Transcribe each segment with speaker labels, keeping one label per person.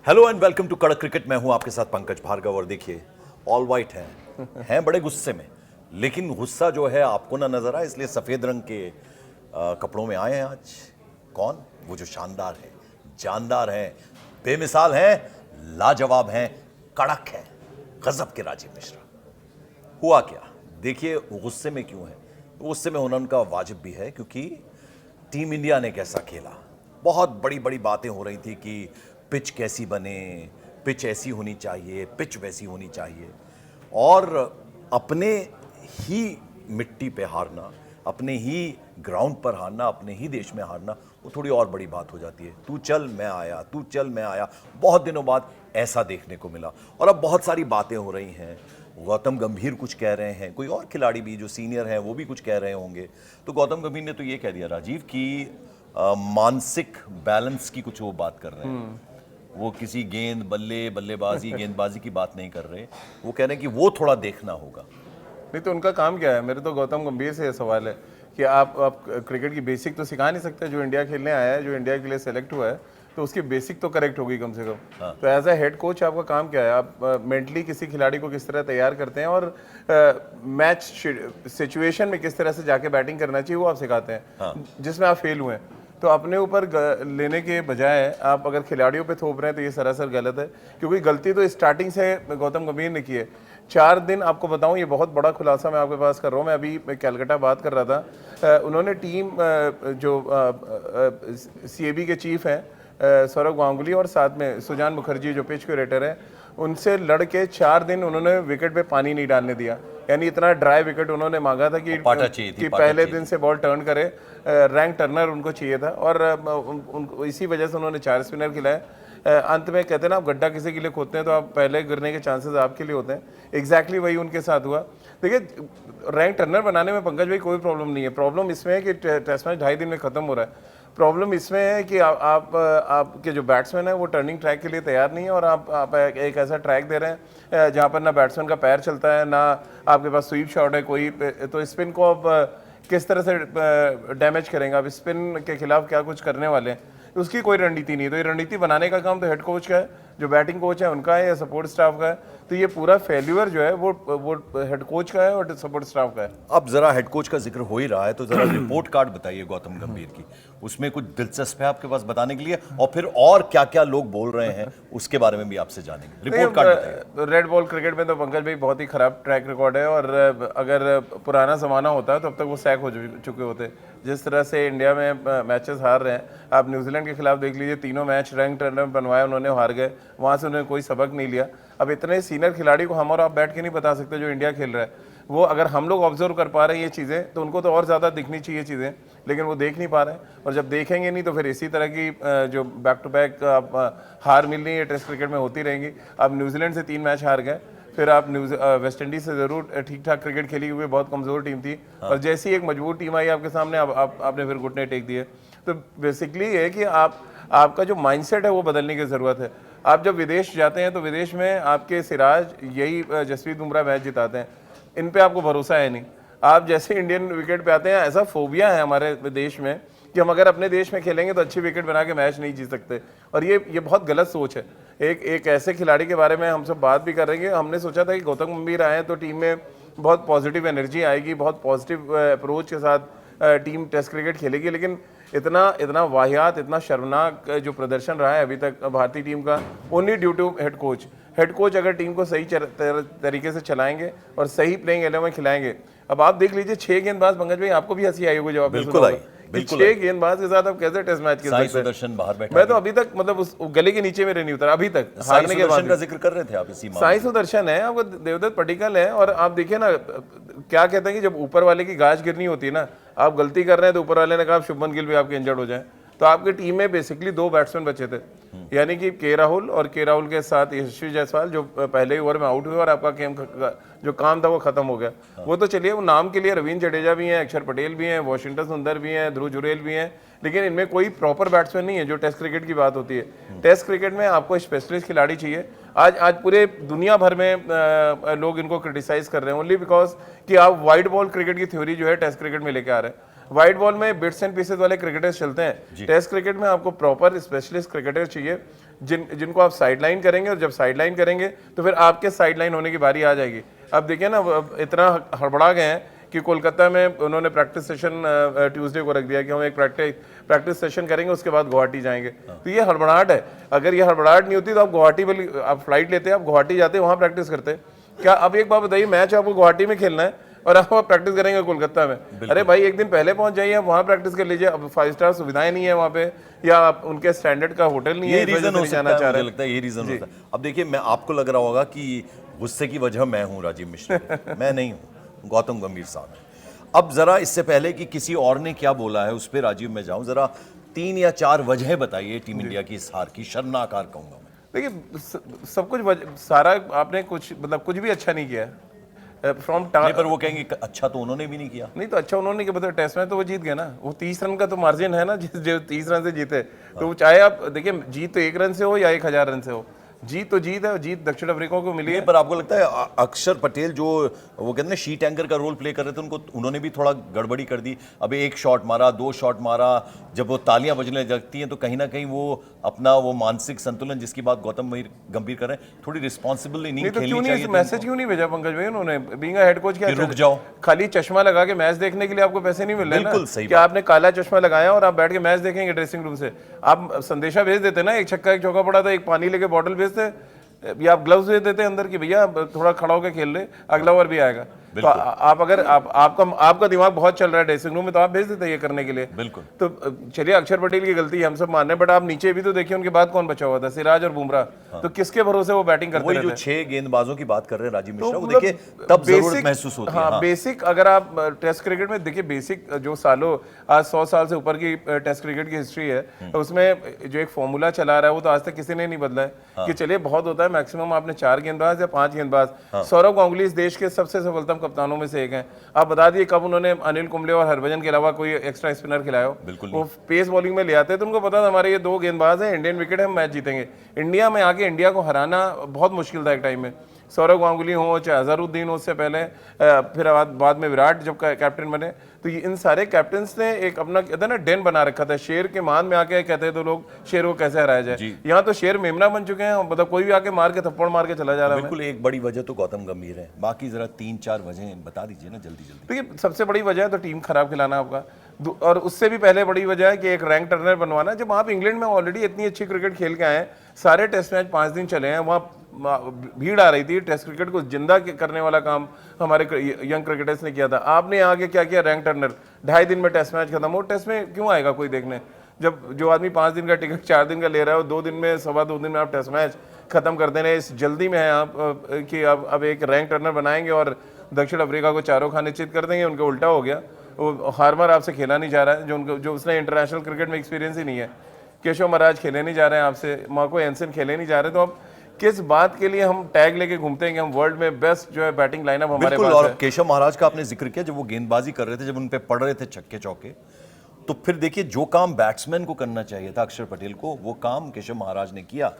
Speaker 1: Hello and welcome to कड़क cricket. मैं हूं आपके साथ पंकज भार्गव। और देखिए, ऑल वाइट हैं बड़े गुस्से में, लेकिन गुस्सा जो है आपको ना नजर आए, इसलिए सफेद रंग के कपड़ों में आए हैं आज। कौन? वो जो शानदार है, जानदार हैं, बेमिसाल हैं, लाजवाब हैं, कड़क हैं, गजब के राजीव मिश्रा। हुआ क्या? देखिए, गुस्से में क्यों है? गुस्से में होना उनका वाजिब भी है, क्योंकि टीम इंडिया ने कैसा खेला। बहुत बड़ी बड़ी बातें हो रही थी कि पिच कैसी बने, पिच ऐसी होनी चाहिए, पिच वैसी होनी चाहिए, और अपने ही मिट्टी पे हारना, अपने ही ग्राउंड पर हारना, अपने ही देश में हारना, वो थोड़ी और बड़ी बात हो जाती है। तू चल मैं आया, तू चल मैं आया, बहुत दिनों बाद ऐसा देखने को मिला। और अब बहुत सारी बातें हो रही हैं। गौतम गंभीर कुछ कह रहे हैं, कोई और खिलाड़ी भी जो सीनियर हैं वो भी कुछ कह रहे होंगे। तो गौतम गंभीर ने तो ये कह दिया राजीव कि मानसिक बैलेंस की कुछ वो बात कर रहे हैं। वो किसी बल्लेबाजी गेंदबाजी की बात नहीं कर रहे। वो कह रहे हैं कि वो थोड़ा देखना होगा।
Speaker 2: नहीं तो उनका काम क्या है? मेरे तो गौतम गंभीर से ये सवाल है कि आप क्रिकेट की बेसिक तो सिखा नहीं सकते। जो इंडिया खेलने आया है, जो इंडिया के लिए सेलेक्ट हुआ है, तो उसकी बेसिक तो करेक्ट होगी कम से कम। तो एज अ हेड कोच आपका काम क्या है? आप मेंटली किसी खिलाड़ी को किस तरह तैयार करते हैं और मैच सिचुएशन में किस तरह से जाके बैटिंग करना चाहिए वो आप सिखाते हैं, जिसमें आप फेल हुए हैं। तो अपने ऊपर लेने के बजाय आप अगर खिलाड़ियों पे थोप रहे हैं तो ये सरासर गलत है, क्योंकि गलती तो स्टार्टिंग से गौतम गंभीर ने की है। 4 दिन आपको बताऊं, ये बहुत बड़ा खुलासा मैं आपके पास कर रहा हूं। मैं अभी कैलकाटा बात कर रहा था। उन्होंने टीम जो सीएबी के चीफ हैं सौरभ गांगुली, और साथ में सुजान मुखर्जी जो पिच क्यूरेटर है, उनसे लड़के 4 दिन उन्होंने विकेट पे पानी नहीं डालने दिया। यानी इतना ड्राई विकेट उन्होंने मांगा था कि पहले दिन से बॉल टर्न करे। रैंक टर्नर उनको चाहिए था, और इसी वजह से उन्होंने 4 स्पिनर खिलाए। अंत में कहते हैं ना, आप गड्ढा किसी के लिए खोदते हैं तो आप पहले गिरने के चांसेस आपके लिए होते हैं। एग्जैक्टली वही उनके साथ हुआ। देखिए, रैंक टर्नर बनाने में पंकज भाई कोई प्रॉब्लम नहीं है। प्रॉब्लम इसमें है कि टेस्ट मैच 2.5 दिन में खत्म हो रहा है। प्रॉब्लम इसमें है कि आपके जो बैट्समैन है वो टर्निंग ट्रैक के लिए तैयार नहीं है, और आप एक ऐसा ट्रैक दे रहे हैं जहाँ पर ना बैट्समैन का पैर चलता है, ना आपके पास स्वीप शॉट है कोई। तो स्पिन को आप किस तरह से डैमेज करेंगे? आप स्पिन के खिलाफ क्या कुछ करने वाले हैं? उसकी कोई रणनीति नहीं। तो ये रणनीति बनाने का काम तो हेड कोच का है, जो बैटिंग कोच है उनका है, या सपोर्ट स्टाफ का है। तो ये पूरा फेल्यूर जो है वो हेड कोच का है और सपोर्ट स्टाफ का है।
Speaker 1: अब जरा हेड कोच का जिक्र हो ही रहा है, तो जरा रिपोर्ट कार्ड बताइए गौतम गंभीर की। उसमें कुछ दिलचस्प है आपके पास बताने के लिए? और फिर और क्या क्या लोग बोल रहे हैं उसके बारे में भी आपसे जानेंगे। रिपोर्ट कार्ड बताइए।
Speaker 2: रेड बॉल क्रिकेट में तो पंकज भाई बहुत ही खराब ट्रैक रिकॉर्ड है, और अगर पुराना जमाना होता तो अब तक वो सैक हो चुके होते। जिस तरह से इंडिया में मैचेस हार रहे हैं, आप न्यूजीलैंड के खिलाफ देख लीजिए, 3 मैच रैंक टर्नर बनवाया उन्होंने, हार गए। वहाँ से उन्होंने कोई सबक नहीं लिया। अब इतने सीनियर खिलाड़ी को हम और आप बैठ के नहीं बता सकते जो इंडिया खेल रहा है। वो अगर हम लोग ऑब्जर्व कर पा रहे हैं ये चीज़ें, तो उनको तो और ज़्यादा दिखनी चाहिए चीज़ें, लेकिन वो देख नहीं पा रहे हैं। और जब देखेंगे नहीं तो फिर इसी तरह की जो बैक टू बैक हार मिल रही है टेस्ट क्रिकेट में होती रहेंगी। अब न्यूजीलैंड से 3 मैच हार गए, फिर आप वेस्ट इंडीज से जरूर ठीक ठाक क्रिकेट खेली, क्योंकि बहुत कमजोर टीम थी। और जैसी एक मजबूत टीम आई आपके सामने, आपने फिर घुटने टेक दिए। तो बेसिकली ये है कि आपका जो माइंडसेट है वो बदलने की ज़रूरत है। आप जब विदेश जाते हैं तो विदेश में आपके सिराज यही जसप्रीत बुमराह मैच जिताते हैं, इन पे आपको भरोसा है नहीं। आप जैसे इंडियन विकेट पे आते हैं, ऐसा फोबिया है हमारे देश में कि हम अगर अपने देश में खेलेंगे तो अच्छी विकेट बना के मैच नहीं जीत सकते। और ये बहुत गलत सोच है। एक ऐसे खिलाड़ी के बारे में हम सब बात भी कर रहे हैं। हमने सोचा था कि गौतम गंभीर आए तो टीम में बहुत पॉजिटिव एनर्जी आएगी, बहुत पॉजिटिव अप्रोच के साथ टीम टेस्ट क्रिकेट खेलेगी, लेकिन इतना वाहियात, इतना शर्मनाक जो प्रदर्शन रहा है अभी तक भारतीय टीम का, only due to head coach. Head coach अगर टीम को सही तरीके से चलाएंगे और सही प्लेइंग 11 खिलाएंगे। अब आप देख लीजिए, 6 गेंदबाज, पंकज भाई आपको भी हंसी आई होगी जवाब।
Speaker 1: बिल्कुल आई।
Speaker 2: 6 गेंदबाज के साथ आप कैसे टेस्ट मैच खेल सकते
Speaker 1: सुदर्शन बाहर बैठा।
Speaker 2: मैं तो अभी तक मतलब उस गले के नीचे मेरे नहीं उतरा अभी तक, हारने के बाद।
Speaker 1: का जिक्र कर रहे थे आप इसी
Speaker 2: साई सुदर्शन है, आपको देवदत्त पटिकल है, और आप देखिए ना क्या कहते हैं कि जब ऊपर वाले की गाज गिरनी होती है ना, आप गलती कर रहे हैं तो ऊपर वाले ने कहा शुभमन गिल भी आपके इंजर्ड हो जाए। तो आपकी टीम में बेसिकली 2 बैट्समैन बचे थे, यानी कि के राहुल, और के राहुल के साथ यशस्वी जायसवाल, जो पहले ही ओवर में आउट हुए और आपका जो काम था वो खत्म हो गया। वो तो चलिए, वो नाम के लिए रवींद्र जडेजा भी हैं, अक्षर पटेल भी हैं, वाशिंगटन सुंदर भी हैं, ध्रुव जुरेल भी हैं, लेकिन इनमें कोई प्रॉपर बैट्समैन नहीं है जो टेस्ट क्रिकेट की बात होती है। टेस्ट क्रिकेट में आपको स्पेशलिस्ट खिलाड़ी चाहिए। आज पूरे दुनिया भर में लोग इनको क्रिटिसाइज कर रहे हैं ओनली बिकॉज कि आप वाइट बॉल क्रिकेट की थ्योरी जो है टेस्ट क्रिकेट में लेके आ रहे हैं। व्हाइट बॉल में बिट्स एंड पीसेस वाले क्रिकेटर्स चलते हैं। टेस्ट क्रिकेट में आपको प्रॉपर स्पेशलिस्ट क्रिकेटर चाहिए जिनको आप साइडलाइन करेंगे, और जब साइडलाइन करेंगे तो फिर आपके साइडलाइन होने की बारी आ जाएगी। अब देखिए ना, अब इतना हड़बड़ा गए हैं कि कोलकाता में उन्होंने प्रैक्टिस सेशन ट्यूसडे को रख दिया कि हम एक प्रैक्टिस सेशन करेंगे, उसके बाद गुवाहाटी जाएंगे। तो ये हड़बड़ाहट है। अगर ये हड़बड़ाहट नहीं होती तो आप गुवाहाटी में आप फ्लाइट लेते, आप गुवाहाटी जाते, वहाँ प्रैक्टिस करते। क्या अब एक बात बताइए, मैच आपको गुवाहाटी में खेलना है और आप प्रैक्टिस करेंगे कोलकाता में? अरे भाई, एक दिन पहले पहुंच जाइए, आप वहाँ प्रैक्टिस कर लीजिए। अब 5 स्टार सुविधाएं नहीं है वहाँ पे, या आप उनके स्टैंडर्ड का होटल नहीं है,
Speaker 1: ये रीजन हो सकता है, मुझे लगता है ये रीजन होता है। अब देखिए, मैं आपको लग रहा होगा कि गुस्से की वजह मैं हूं राजीव मिश्रा, मैं नहीं हूं, गौतम गंभीर साहब है। अब जरा इससे पहले कि किसी और ने क्या बोला है उस पर राजीव में जाऊं, जरा 3 या 4 वजह बताइए टीम इंडिया की इस हार की, शर्मनाक हार कहूंगा मैं।
Speaker 2: देखिए, सब कुछ सारा आपने कुछ मतलब कुछ भी अच्छा नहीं किया फ्रॉम
Speaker 1: नहीं, पर वो कहेंगे अच्छा तो उन्होंने भी नहीं किया।
Speaker 2: नहीं तो अच्छा उन्होंने क्या, टेस्ट में तो वो जीत गए ना, वो 30 रन का तो मार्जिन है ना, जो 30 रन से जीते। तो चाहे आप देखिए, जीत तो 1 रन से हो या 1000 रन से हो, जीत तो जीत है, और जीत दक्षिण अफ्रीका को मिली है।
Speaker 1: पर आपको लगता है अक्षर पटेल जो वो कहते हैं ना शीट एंकर का रोल प्ले कर रहे थे, उन्होंने भी थोड़ा गड़बड़ी कर दी? अभी 1 शॉट मारा, 2 शॉट मारा, जब वो तालियां बजने लगती हैं तो कहीं ना कहीं वो अपना वो मानसिक संतुलन जिसकी बात गौतम गंभीर कर रहे हैं, थोड़ी रिस्पॉन्सिबल नहीं
Speaker 2: तो
Speaker 1: खेलनी
Speaker 2: क्यों
Speaker 1: चाहिए?
Speaker 2: नहीं मैसेज क्यों नहीं भेजा पंकज भाई उन्होंने, बीइंग हेड कोच? क्या
Speaker 1: रुक जाओ,
Speaker 2: खाली चश्मा लगा के मैच देखने के लिए आपको पैसे नहीं मिल रहे?
Speaker 1: बिल्कुल सही
Speaker 2: क्या आपने काला चश्मा लगाया और आप बैठ के मैच देखेंगे ड्रेसिंग रूम से? आप संदेशा भेज देते ना, 1 छक्का 1 चौका पड़ा था, 1 पानी लेके बॉटल भेजते, या आप ग्लव्स दे देते अंदर की भैया थोड़ा खड़ा होकर खेल ले, अगला ओवर भी आएगा। तो आप अगर आपका दिमाग बहुत चल रहा है ड्रेसिंग रूम में, तो आप भेज देते ये करने के लिए।
Speaker 1: बिल्कुल।
Speaker 2: तो चलिए, अक्षर पटेल की गलती है, हम सब मान रहे हैं, बट आप नीचे भी तो देखिए, उनके बाद कौन बचा हुआ था? सिराज और बुमराह। तो किसके भरोसे वो बैटिंग करते
Speaker 1: वही
Speaker 2: रहते
Speaker 1: जो 6 गेंदबाजों की बात कर रहे हैं राजीव मिश्रा, वो
Speaker 2: मतलब
Speaker 1: देखिए तब जरूरत महसूस होती है।
Speaker 2: हाँ, बेसिक अगर आप टेस्ट क्रिकेट में देखिए, बेसिक जो सालों, आज 100 साल से ऊपर की टेस्ट क्रिकेट की हिस्ट्री है, उसमें जो एक फॉर्मूला चला रहा है वो तो आज तक किसी ने नहीं बदला है कि चलिए बहुत होता है, मैक्सिमम आपने 4 गेंदबाज या 5 गेंदबाज। सौरव गांगुली इस देश के सबसे सफलतम कप्तानों में से एक हैं। आप बता दिए कब उन्होंने अनिल कुंबले और हरभजन के अलावा कोई एक्स्ट्रा स्पिनर खिलाया हो?
Speaker 1: बिल्कुल।
Speaker 2: वो पेस बॉलिंग में ले आते तो उनको पता था हमारे ये 2 गेंदबाज हैं, इंडियन विकेट है, हम मैच जीतेंगे। इंडिया में आके इंडिया को हराना बहुत मुश्किल था एक टाइम में। सौरव गांगुली हो, चाहे अजहरुद्दीन हो उससे पहले, फिर बाद में विराट जब कैप्टन बने, तो इन सारे कैप्टन्स ने एक अपना कहते हैं ना डेन बना रखा था। शेर के मान में आके कहते हैं तो लोग शेर को कैसे हराया जाए, यहाँ तो शेर मेमना बन चुके हैं, मतलब कोई भी आके मार के थप्पड़ मार के चला जा रहा है।
Speaker 1: बिल्कुल, एक बड़ी वजह तो गौतम गंभीर है, बाकी जरा 3-4 वजह बता दीजिए ना जल्दी जल्दी।
Speaker 2: देखिए, सबसे बड़ी वजह है तो टीम खराब खिलाना आपका, और उससे भी पहले बड़ी वजह है कि एक रैंक टर्नर बनवाना। जब आप इंग्लैंड में ऑलरेडी इतनी अच्छी क्रिकेट खेल के आए हैं, सारे टेस्ट मैच 5 दिन चले हैं, वहाँ भीड़ आ रही थी, टेस्ट क्रिकेट को जिंदा करने वाला काम हमारे यंग क्रिकेटर्स ने किया था। आपने आगे क्या किया? रैंक टर्नर, 2.5 दिन में टेस्ट मैच खत्म हो। टेस्ट में क्यों आएगा कोई देखने, जब जो आदमी 5 दिन का टिकट 4 दिन का ले रहा है, 2 दिन में, 2.25 दिन में आप टेस्ट मैच खत्म कर देने, इस जल्दी में है आप कि अब एक रैंक टर्नर बनाएंगे और दक्षिण अफ्रीका को 4 खा निश्चित कर देंगे। उनका उल्टा हो गया, वो हार्मर आपसे खेला नहीं जा रहा है, जो उसने इंटरनेशनल क्रिकेट में एक्सपीरियंस ही नहीं है। केशव महाराज खेले नहीं जा रहे हैं आपसे, मार्को एंसन खेले नहीं जा रहे, तो अब किस बात के लिए हम टैग लेके घूमते हैं कि हम वर्ल्ड में बेस्ट जो है बैटिंग लाइनअप हमारे पास है।
Speaker 1: और केशव महाराज का आपने जिक्र किया, जब वो गेंदबाजी कर रहे थे, जब उन पे पड़ रहे थे छक्के चौके, तो फिर देखिए जो काम बैट्समैन को करना चाहिए था अक्षर पटेल को, वो काम केशव महाराज ने किया।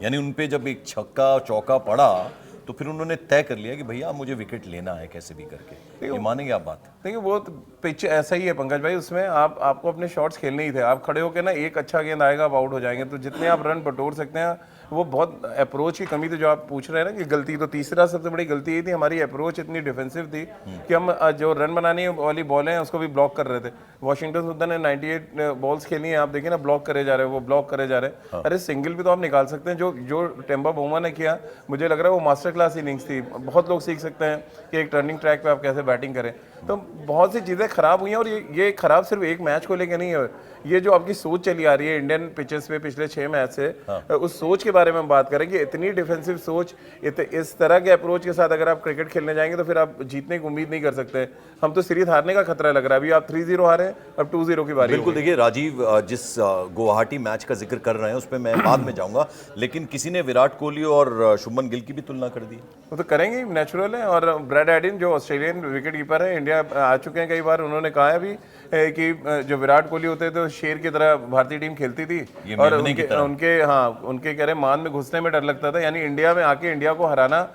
Speaker 1: यानी उन पे जब एक छक्का चौका पड़ा तो फिर उन्होंने तय कर लिया कि भैया मुझे विकेट लेना है कैसे भी करके। ये मानेंगे आप बात?
Speaker 2: देखिए, वो पिच ऐसा ही है पंकज भाई, उसमें आपको अपने शॉट्स खेलने ही थे। आप खड़े होकर ना, एक अच्छा गेंद आएगा आप आउट हो जाएंगे, तो जितने आप रन बटोर सकते हैं, वो बहुत अप्रोच की कमी थी। जो आप पूछ रहे हैं ना कि गलती, तो तीसरा सबसे बड़ी गलती ये थी, हमारी अप्रोच इतनी डिफेंसिव थी कि हम जो रन बनाने वाली बॉलें हैं उसको भी ब्लॉक कर रहे थे। वॉशिंगटन सुंदर ने 98 बॉल्स खेली हैं, आप देखिए ना, ब्लॉक करे जा रहे हैं, वो ब्लॉक करे जा रहे हैं। अरे सिंगल भी तो आप निकाल सकते हैं, जो टेम्बा बोमा ने किया, मुझे लग रहा है वो मास्टर क्लास इनिंग्स थी। बहुत लोग सीख सकते हैं कि एक टर्निंग ट्रैक पे आप कैसे बैटिंग करें। तो बहुत सी चीज़ें खराब हुई हैं, और ये खराब सिर्फ एक मैच को लेकर नहीं है, ये जो आपकी सोच चली आ रही है इंडियन पिचेस पे पिछले 6 मैच से, उस सोच के बारे में हम बात करेंगे। इतनी डिफेंसिव सोच, इस तरह के अप्रोच के साथ अगर आप क्रिकेट खेलने जाएंगे तो फिर आप जीतने की उम्मीद नहीं कर सकते। हम तो सीरीज हारने का खतरा लग रहा है। अभी आप 3-0 हारे, अब 2-0 की बारी।
Speaker 1: बिल्कुल। देखिए राजीव, जिस गुवाहाटी मैच का जिक्र कर रहे हैं उस पर मैं बाद में जाऊंगा, लेकिन किसी ने विराट कोहली और शुभमन गिल की भी तुलना कर दी।
Speaker 2: वो तो करेंगे, नेचुरल है। और ब्रैड एडिन जो ऑस्ट्रेलियन विकेट कीपर है, इंडिया आ चुके हैं कई बार, उन्होंने कहा है भी कि जो विराट कोहली होते थे तो शेर की तरह भारतीय टीम खेलती थी, और उनके कह रहे मान में घुसने में डर लगता था। यानी इंडिया में आके इंडिया को हराना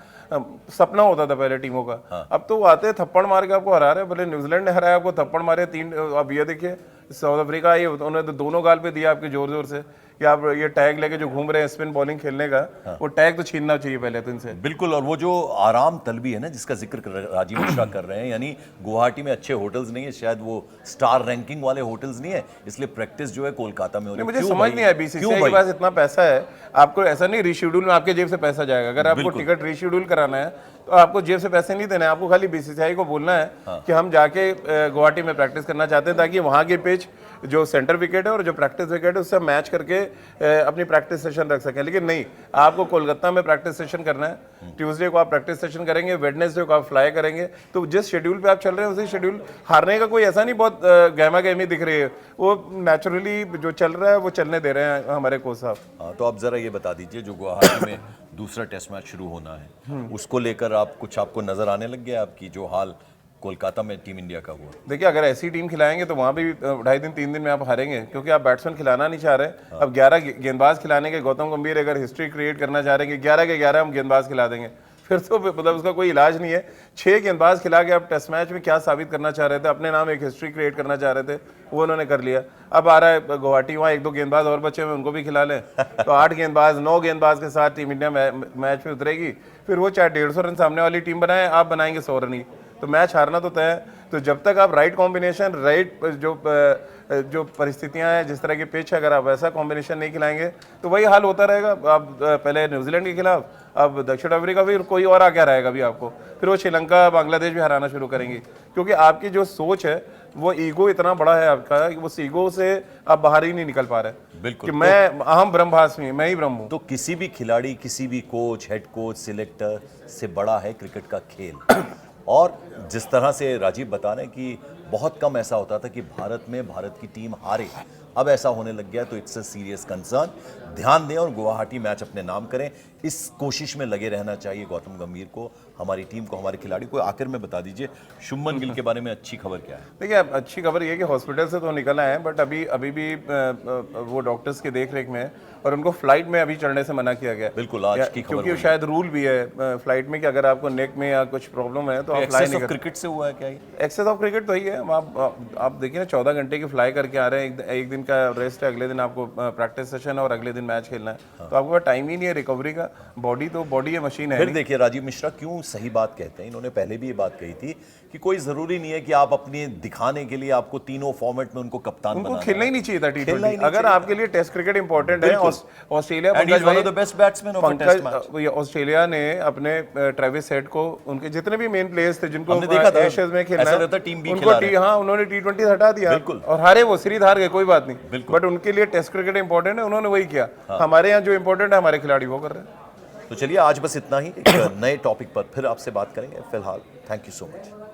Speaker 2: सपना होता था पहले टीमों का। अब तो वो आते थप्पड़ मार के आपको हरा रहे हैं। भले न्यूजीलैंड ने हराया आपको, थप्पड़ मारे 3। अब ये देखिए साउथ अफ्रीका आई, उन्होंने तो दोनों गाल पे दिया आपके जोर जोर से कि आप ये टैग लेके जो घूम रहे हैं स्पिन बॉलिंग खेलने का, वो टैग तो छीनना चाहिए पहले तो इनसे।
Speaker 1: बिल्कुल। और वो जो आराम तलबी है ना जिसका जिक्र राजीव मिश्रा कर रहे हैं, यानी गुवाहाटी में अच्छे होटल्स नहीं है, शायद वो स्टार रैंकिंग वाले होटल्स नहीं है, इसलिए प्रैक्टिस जो है कोलकाता में हो रही है।
Speaker 2: मुझे
Speaker 1: क्यों
Speaker 2: समझ
Speaker 1: भाई?
Speaker 2: नहीं आया,
Speaker 1: क्यों
Speaker 2: बीसीसीआई के
Speaker 1: भाई?
Speaker 2: पास इतना पैसा है, आपको ऐसा नहीं रीशेड्यूल में आपके जेब से पैसा जाएगा। अगर आपको टिकट रीशेड्यूल कराना है तो आपको जेब से पैसे नहीं देने हैं, आपको खाली बीसीसीआई को बोलना है कि हम जाके गुवाहाटी में प्रैक्टिस करना चाहते हैं, ताकि वहाँ के पिच जो सेंटर विकेट है और जो प्रैक्टिस विकेट है उससे मैच करके अपनी प्रैक्टिस सेशन रख सकें। लेकिन नहीं, आपको कोलकाता में प्रैक्टिस सेशन करना है, ट्यूसडे को आप प्रैक्टिस सेशन करेंगे, वेडनेसडे को आप फ्लाई करेंगे, तो जिस शेड्यूल पे आप चल रहे हैं उसी शेड्यूल, हारने का कोई ऐसा नहीं बहुत गहमा गहमी दिख रही है, वो नेचुरली जो चल रहा है वो चलने दे रहे हैं हमारे कोच साहब।
Speaker 1: हाँ, तो आप जरा ये बता दीजिए, जो गुवाहाटी में दूसरा टेस्ट मैच शुरू होना है उसको लेकर आपको नजर आने लग गया आपकी जो हाल कोलकाता में टीम इंडिया का हुआ?
Speaker 2: देखिए, अगर ऐसी टीम खिलाएंगे तो वहाँ भी 2.5 दिन 3 दिन में आप हारेंगे, क्योंकि आप बैट्समैन खिलाना नहीं चाह रहे। अब 11 गेंदबाज खिलाने के, गौतम गंभीर अगर हिस्ट्री क्रिएट करना चाह रहे हैं कि 11 के 11 हम गेंदबाज खिला देंगे, फिर तो मतलब उसका कोई इलाज नहीं है। 6 गेंदबाज खिला के आप टेस्ट मैच में क्या साबित करना चाह रहे थे, अपने नाम एक हिस्ट्री क्रिएट करना चाह रहे थे, वो उन्होंने कर लिया। अब आ रहा है गुवाहाटी, वहाँ 1-2 गेंदबाज और बचे हुए उनको भी खिला लें, तो 8 गेंदबाज 9 गेंदबाज के साथ टीम इंडिया मैच में उतरेगी। फिर वो चाहे 150 रन सामने वाली टीम बनाए, आप बनाएंगे 100 रन ही, तो मैच हारना तो तय है। तो जब तक आप राइट कॉम्बिनेशन, राइट जो परिस्थितियां हैं, जिस तरह की पिच है, अगर आप वैसा कॉम्बिनेशन नहीं खिलाएंगे तो वही हाल होता रहेगा। आप पहले न्यूजीलैंड के खिलाफ, अब दक्षिण अफ्रीका, फिर कोई और आ क्या रहेगा भी आपको, फिर वो श्रीलंका बांग्लादेश भी हराना शुरू करेंगी, क्योंकि आपकी जो सोच है वो ईगो इतना बड़ा है आपका कि उस ईगो से आप बाहर ही नहीं निकल पा रहे।
Speaker 1: बिल्कुल
Speaker 2: कि मैं अहम ब्रह्मास्मि, मैं ही ब्रह्म हूँ।
Speaker 1: तो किसी भी खिलाड़ी, किसी भी कोच, हेड कोच, सिलेक्टर से बड़ा है क्रिकेट का खेल। और जिस तरह से राजीव बता रहे हैं कि बहुत कम ऐसा होता था कि भारत की टीम हारे, अब ऐसा होने लग गया, तो इट्स अ सीरियस कंसर्न। ध्यान दें और गुवाहाटी मैच अपने नाम करें, इस कोशिश में लगे रहना चाहिए गौतम गंभीर को, हमारी टीम को, हमारे खिलाड़ी को। आखिर में बता दीजिए शुभमन गिल के बारे में अच्छी खबर क्या है?
Speaker 2: देखिए, अच्छी खबर ये है कि हॉस्पिटल से तो निकल आए हैं, बट अभी भी वो डॉक्टर्स की देख रेख में है और उनको फ्लाइट में अभी चढ़ने से मना किया गया।
Speaker 1: बिल्कुल, आज की खबर,
Speaker 2: क्योंकि शायद रूल भी है फ्लाइट में कि अगर आपको नेक में या कुछ प्रॉब्लम है तो आप फ्लाई नहीं कर।
Speaker 1: क्रिकेट से हुआ है क्या ये?
Speaker 2: एक्सेस ऑफ क्रिकेट तो ही है। आप देखिए ना, 14 घंटे की फ्लाई करके आ रहे हैं, एक दिन का रेस्ट है, अगले दिन आपको प्रैक्टिस सेशन है और अगले दिन मैच खेलना है, तो आपके पास टाइम ही नहीं है रिकवरी का। बॉडी है, मशीन है।
Speaker 1: फिर देखिए राजीव मिश्रा क्यों सही बात कहते हैं, इन्होंने पहले भी ये बात कही थी कि कोई जरूरी नहीं है कि आप अपने दिखाने के लिए आपको तीनों फॉर्मेट में उनको कप्तान
Speaker 2: उनको
Speaker 1: बनाना
Speaker 2: खेलना ही नहीं चाहिए था T20। अगर आपके लिए टेस्ट क्रिकेट इंपॉर्टेंट है, ऑस्ट्रेलिया, ऑस्ट्रेलिया ने अपने ट्रेविस हेड को, उनके जितने भी मेन प्लेयर्स थे जिनको एशेज में खेलना है, उनको हाँ उन्होंने T20 हटा दिया और हारे, वो सीरीज हार गए, कोई बात नहीं, बट उनके लिए टेस्ट क्रिकेट इंपॉर्टेंट है, उन्होंने वही किया। हमारे यहाँ जो इंपॉर्टेंट है, हमारे खिलाड़ी वो कर रहे हैं।
Speaker 1: तो चलिए आज बस इतना ही, एक नए टॉपिक पर फिर आपसे बात करेंगे। फिलहाल थैंक यू सो मच।